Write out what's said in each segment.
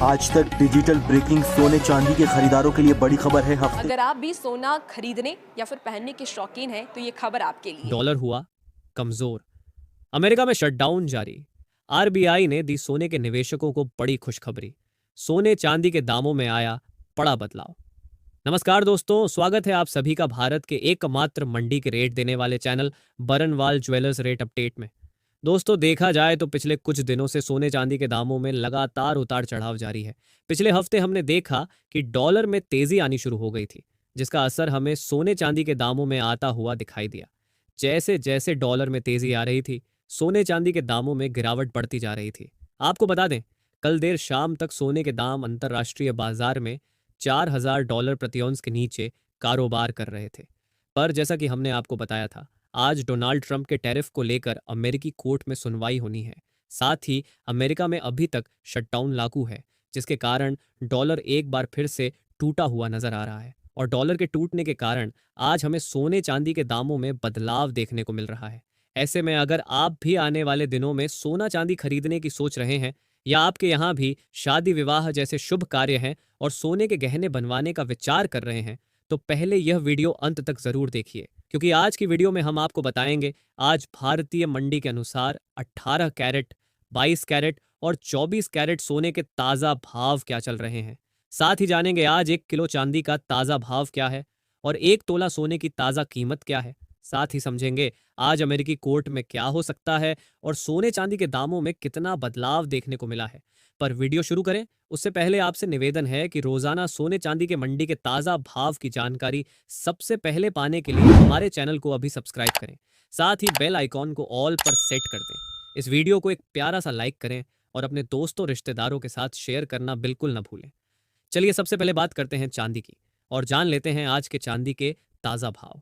आज तक digital breaking सोने चांदी के खरीदारों के लिए बड़ी खबर है हफ्ते। अगर आप भी सोना खरीदने या फिर पहनने के शौकीन हैं तो ये खबर आपके लिए। डॉलर हुआ कमजोर। अमेरिका में शटडाउन जारी। आरबीआई ने दी सोने के निवेशकों को बड़ी खुशखबरी। सोने चांदी के दामों में आया बड़ा बदलाव। नमस्कार दोस्तों, स्वागत है आप सभी का भारत के एकमात्र मंडी के रेट देने वाले channel Barnwal jewellers rate update में। दोस्तों, देखा जाए तो पिछले कुछ दिनों से सोने चांदी के दामों में लगातार उतार चढ़ाव जारी है। पिछले हफ्ते हमने देखा कि डॉलर में तेजी आनी शुरू हो गई थी, जिसका असर हमें सोने चांदी के दामों में आता हुआ दिखाई दिया। जैसे जैसे डॉलर में तेजी आ रही थी, सोने चांदी के दामों में गिरावट बढ़ती जा रही थी। आपको बता दें, कल देर शाम तक सोने के दाम अंतर्राष्ट्रीय बाजार में $4,000 प्रति औंस के नीचे कारोबार कर रहे थे। पर जैसा कि हमने आपको बताया था, आज डोनाल्ड ट्रंप के टैरिफ को लेकर अमेरिकी कोर्ट में सुनवाई होनी है। साथ ही अमेरिका में अभी तक शटडाउन लागू है, जिसके कारण डॉलर एक बार फिर से टूटा हुआ नजर आ रहा है। और डॉलर के टूटने के कारण आज हमें सोने चांदी के दामों में बदलाव देखने को मिल रहा है। ऐसे में अगर आप भी आने वाले दिनों में सोना चांदी खरीदने की सोच रहे हैं, या आपके यहाँ भी शादी विवाह जैसे शुभ कार्य हैं और सोने के गहने बनवाने का विचार कर रहे हैं, तो पहले यह वीडियो अंत तक जरूर देखिए, क्योंकि आज की वीडियो में हम आपको बताएंगे आज भारतीय मंडी के अनुसार 18 कैरेट, 22 कैरेट और 24 कैरेट सोने के ताज़ा भाव क्या चल रहे हैं। साथ ही जानेंगे आज 1 किलो चांदी का ताज़ा भाव क्या है और 1 तोला सोने की ताज़ा कीमत क्या है। साथ ही समझेंगे आज अमेरिकी कोर्ट में क्या हो सकता है और सोने चांदी के दामों में कितना बदलाव देखने को मिला है। पर वीडियो शुरू करें उससे पहले आपसे निवेदन है कि रोजाना सोने चांदी के मंडी के ताज़ा भाव की जानकारी सबसे पहले पाने के लिए हमारे चैनल को अभी सब्सक्राइब करें। साथ ही बेल आइकॉन को ऑल पर सेट कर दें। इस वीडियो को एक प्यारा सा लाइक करें और अपने दोस्तों रिश्तेदारों के साथ शेयर करना बिल्कुल न भूलें। चलिए सबसे पहले बात करते हैं चांदी की और जान लेते हैं आज के चांदी के ताज़ा भाव।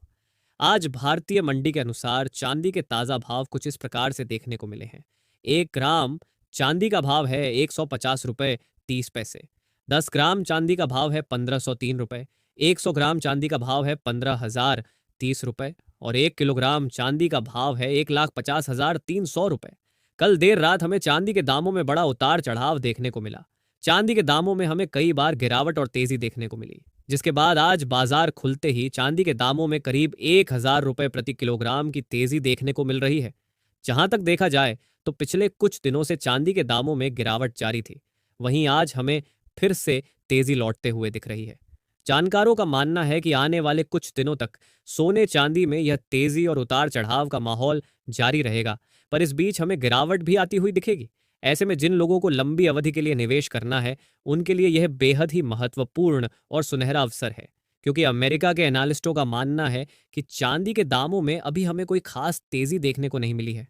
आज भारतीय मंडी के अनुसार चांदी के ताज़ा भाव कुछ इस प्रकार से देखने को मिले हैं। 1 ग्राम चांदी का भाव है 150 रुपये 30 पैसे। 10 ग्राम चांदी का भाव है 1503 रुपये। 100 ग्राम चांदी का भाव है 15,030 रुपये और 1 किलोग्राम चांदी का भाव है 1,50,300 रुपये। कल देर रात हमें चांदी के दामों में बड़ा उतार चढ़ाव देखने को मिला। चांदी के दामों में हमें कई बार गिरावट और तेजी देखने को मिली, जिसके बाद आज बाजार खुलते ही चांदी के दामों में करीब 1,000 रुपये प्रति किलोग्राम की तेजी देखने को मिल रही है। जहां तक देखा जाए तो पिछले कुछ दिनों से चांदी के दामों में गिरावट जारी थी, वहीं आज हमें फिर से तेजी लौटते हुए दिख रही है। जानकारों का मानना है कि आने वाले कुछ दिनों तक सोने चांदी में यह तेजी और उतार चढ़ाव का माहौल जारी रहेगा, पर इस बीच हमें गिरावट भी आती हुई दिखेगी। ऐसे में जिन लोगों को लंबी अवधि के लिए निवेश करना है, उनके लिए यह बेहद ही महत्वपूर्ण और सुनहरा अवसर है, क्योंकि अमेरिका के एनालिस्टों का मानना है कि चांदी के दामों में अभी हमें कोई खास तेजी देखने को नहीं मिली है,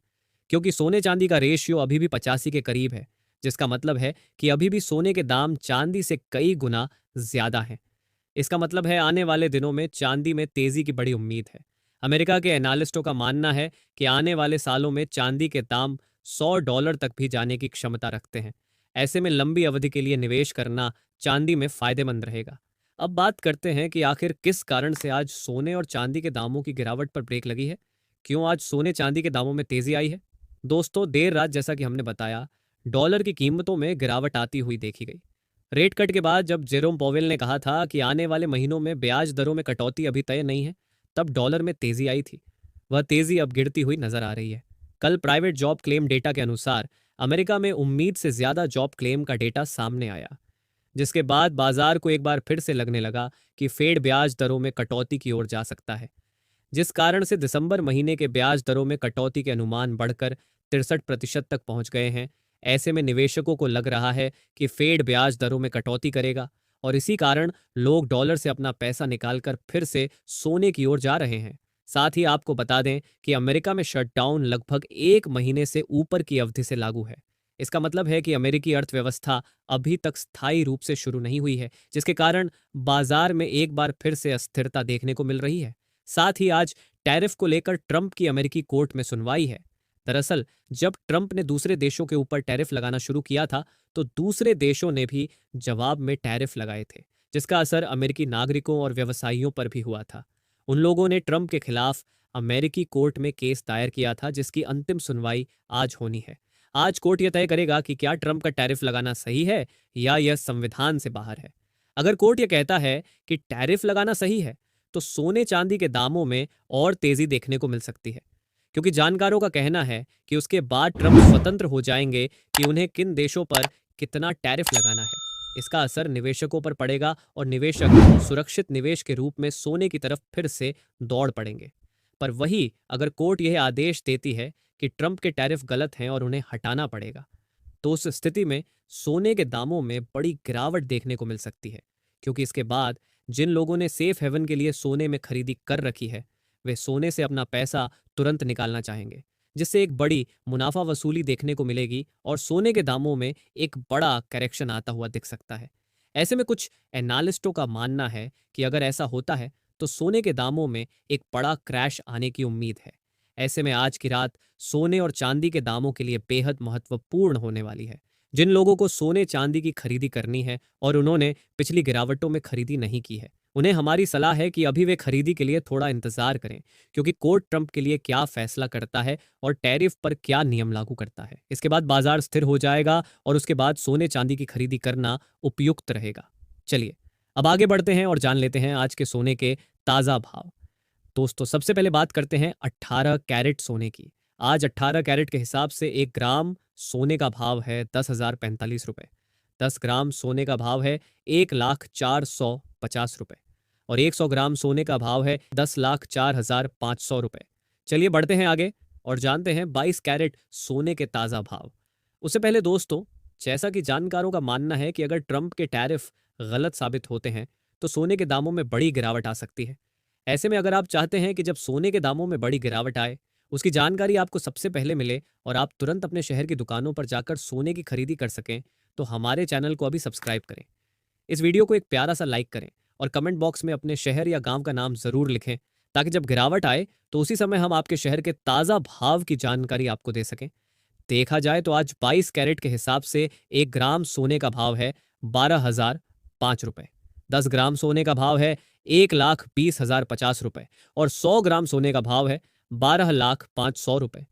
क्योंकि सोने चांदी का रेशियो अभी भी 85 के करीब है, जिसका मतलब है कि अभी भी सोने के दाम चांदी से कई गुना ज्यादा हैं। इसका मतलब है आने वाले दिनों में चांदी में तेजी की बड़ी उम्मीद है। अमेरिका के एनालिस्टों का मानना है कि आने वाले सालों में चांदी के दाम $100 तक भी जाने की क्षमता रखते हैं। ऐसे में लंबी अवधि के लिए निवेश करना चांदी में फायदेमंद रहेगा। अब बात करते हैं कि आखिर किस कारण से आज सोने और चांदी के दामों की गिरावट पर ब्रेक लगी है। क्यों आज सोने चांदी के दामों में तेजी आई है? दोस्तों, देर रात जैसा कि हमने बताया, डॉलर की कीमतों में गिरावट आती हुई देखी गई। रेट कट के बाद जब जेरोम पॉवेल ने कहा था कि आने वाले महीनों में ब्याज दरों में कटौती अभी तय नहीं है, तब डॉलर में तेजी आई थी। वह तेजी अब गिरती हुई नजर आ रही है। कल प्राइवेट जॉब क्लेम डेटा के अनुसार अमेरिका में उम्मीद से ज्यादा जॉब क्लेम का डेटा सामने आया, जिसके बाद बाजार को एक बार फिर से लगने लगा कि फेड ब्याज दरों में कटौती की ओर जा सकता है, जिस कारण से दिसंबर महीने के ब्याज दरों में कटौती के अनुमान बढ़कर 63% तक पहुंच गए हैं। ऐसे में निवेशकों को लग रहा है कि फेड ब्याज दरों में कटौती करेगा और इसी कारण लोग डॉलर से अपना पैसा निकालकर फिर से सोने की ओर जा रहे हैं। साथ ही आपको बता दें कि अमेरिका में शटडाउन लगभग 1 महीने से ऊपर की अवधि से लागू है। इसका मतलब है कि अमेरिकी अर्थव्यवस्था अभी तक स्थायी रूप से शुरू नहीं हुई है, जिसके कारण बाजार में एक बार फिर से अस्थिरता देखने को मिल रही है। साथ ही आज टैरिफ को लेकर ट्रंप की अमेरिकी कोर्ट में सुनवाई है। दरअसल जब ट्रंप ने दूसरे देशों के ऊपर टैरिफ लगाना शुरू किया था, तो दूसरे देशों ने भी जवाब में टैरिफ लगाए थे, जिसका असर अमेरिकी नागरिकों और व्यवसायियों पर भी हुआ था। उन लोगों ने ट्रंप के खिलाफ अमेरिकी कोर्ट में केस दायर किया था, जिसकी अंतिम सुनवाई आज होनी है। आज कोर्ट यह तय करेगा कि क्या ट्रंप का टैरिफ लगाना सही है या यह संविधान से बाहर है। अगर कोर्ट यह कहता है कि टैरिफ लगाना सही है तो सोने चांदी के दामों में और तेजी देखने को मिल सकती है, क्योंकि जानकारों का कहना है कि उसके बाद ट्रंप स्वतंत्र हो जाएंगे कि उन्हें किन देशों पर कितना टैरिफ लगाना है। इसका असर निवेशकों पर पड़ेगा और निवेशक सुरक्षित निवेश के रूप में सोने की तरफ फिर से दौड़ पड़ेंगे। पर वही अगर कोर्ट यह आदेश देती है कि ट्रंप के टैरिफ गलत हैं और उन्हें हटाना पड़ेगा, तो उस स्थिति में सोने के दामों में बड़ी गिरावट देखने को मिल सकती है, क्योंकि इसके बाद जिन लोगों ने सेफ हेवन के लिए सोने में खरीदी कर रखी है वे सोने से अपना पैसा तुरंत निकालना चाहेंगे, जिससे एक बड़ी मुनाफा वसूली देखने को मिलेगी और सोने के दामों में एक बड़ा करेक्शन आता हुआ दिख सकता है। ऐसे में कुछ एनालिस्टों का मानना है कि अगर ऐसा होता है तो सोने के दामों में एक बड़ा क्रैश आने की उम्मीद है। ऐसे में आज की रात सोने और चांदी के दामों के लिए बेहद महत्वपूर्ण होने वाली है। जिन लोगों को सोने चांदी की खरीदी करनी है और उन्होंने पिछली गिरावटों में खरीदी नहीं की है, उन्हें हमारी सलाह है कि अभी वे खरीदी के लिए थोड़ा इंतजार करें, क्योंकि कोर्ट ट्रंप के लिए क्या फैसला करता है और टैरिफ पर क्या नियम लागू करता है, इसके बाद बाजार स्थिर हो जाएगा और उसके बाद सोने चांदी की खरीदी करना उपयुक्त रहेगा। चलिए अब आगे बढ़ते हैं और जान लेते हैं आज के सोने के ताज़ा भाव। दोस्तों सबसे पहले बात करते हैं 18 कैरेट सोने की। आज 18 कैरेट के हिसाब से 1 ग्राम सोने का भाव है 10,045 रुपये। 10 ग्राम सोने का भाव है 1,04,50 रुपये और 100 ग्राम सोने का भाव है 10,04,500 रुपये। चलिए बढ़ते हैं आगे और जानते हैं 22 कैरेट सोने के ताज़ा भाव। उससे पहले दोस्तों, जैसा कि जानकारों का मानना है कि अगर ट्रंप के टैरिफ गलत साबित होते हैं तो सोने के दामों में बड़ी गिरावट आ सकती है। ऐसे में अगर आप चाहते हैं कि जब सोने के दामों में बड़ी गिरावट आए उसकी जानकारी आपको सबसे पहले मिले और आप तुरंत अपने शहर की दुकानों पर जाकर सोने की खरीदी कर सकें, तो हमारे चैनल को अभी सब्सक्राइब करें। इस वीडियो को एक प्यारा सा लाइक करें और कमेंट बॉक्स में अपने शहर या गांव का नाम ज़रूर लिखें, ताकि जब गिरावट आए तो उसी समय हम आपके शहर के ताज़ा भाव की जानकारी आपको दे सकें। देखा जाए तो आज 22 कैरेट के हिसाब से 1 ग्राम सोने का भाव है 12,005 रुपये। 10 ग्राम सोने का भाव है 1,20,050 रुपये और 100 ग्राम सोने का भाव है 12,500 रुपये।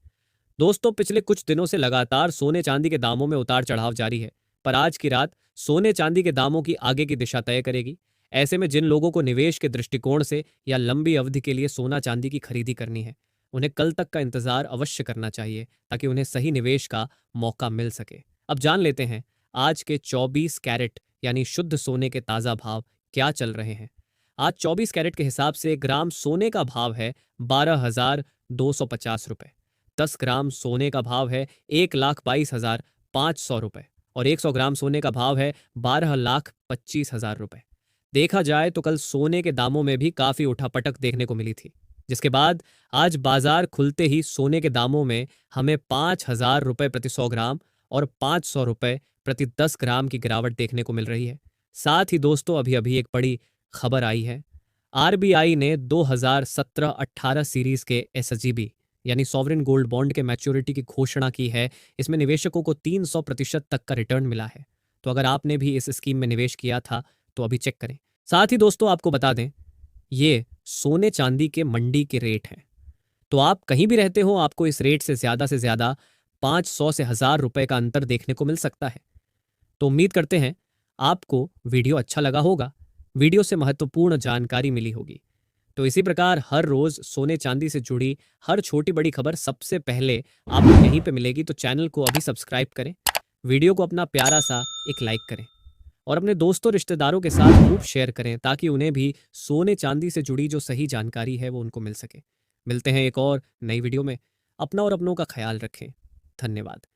दोस्तों पिछले कुछ दिनों से लगातार सोने चांदी के दामों में उतार चढ़ाव जारी है, पर आज की रात सोने चांदी के दामों की आगे की दिशा तय करेगी। ऐसे में जिन लोगों को निवेश के दृष्टिकोण से या लंबी अवधि के लिए सोना चांदी की खरीदी करनी है, उन्हें कल तक का इंतजार अवश्य करना चाहिए, ताकि उन्हें सही निवेश का मौका मिल सके। अब जान लेते हैं आज के 24 कैरेट यानी शुद्ध सोने के ताज़ा भाव क्या चल रहे हैं। आज 24 कैरेट के हिसाब से 1 ग्राम सोने का भाव है 12,250 रुपये। 10 ग्राम सोने का भाव है 1,22,500 रुपये और 100 ग्राम सोने का भाव है 12,25,000 रुपये। देखा जाए तो कल सोने के दामों में भी काफ़ी उठापटक देखने को मिली थी, जिसके बाद आज बाजार खुलते ही सोने के दामों में हमें 5,000 रुपये प्रति 100 ग्राम और 500 रुपये प्रति 10 ग्राम की गिरावट देखने को मिल रही है। साथ ही दोस्तों अभी अभी एक बड़ी खबर आई है। आरबीआई ने 2017-18 सीरीज के एसजीबी यानी सॉवरेन गोल्ड बॉन्ड के मैच्योरिटी की घोषणा की है। इसमें निवेशकों को 300% तक का रिटर्न मिला है। तो अगर आपने भी इस स्कीम में निवेश किया था तो अभी चेक करें। साथ ही दोस्तों आपको बता दें, ये सोने चांदी के मंडी के रेट हैं। तो आप कहीं भी रहते हो, आपको इस रेट से ज़्यादा 500 से 1,000 रुपए का अंतर देखने को मिल सकता है। तो उम्मीद करते हैं आपको वीडियो अच्छा लगा होगा, वीडियो से महत्वपूर्ण जानकारी मिली होगी। तो इसी प्रकार हर रोज सोने चांदी से जुड़ी हर छोटी बड़ी खबर सबसे पहले आपको यहीं पे मिलेगी। तो चैनल को अभी सब्सक्राइब करें, वीडियो को अपना प्यारा सा एक लाइक करें और अपने दोस्तों रिश्तेदारों के साथ खूब शेयर करें, ताकि उन्हें भी सोने चांदी से जुड़ी जो सही जानकारी है वो उनको मिल सके। मिलते हैं एक और नई वीडियो में। अपना और अपनों का ख्याल रखें। धन्यवाद।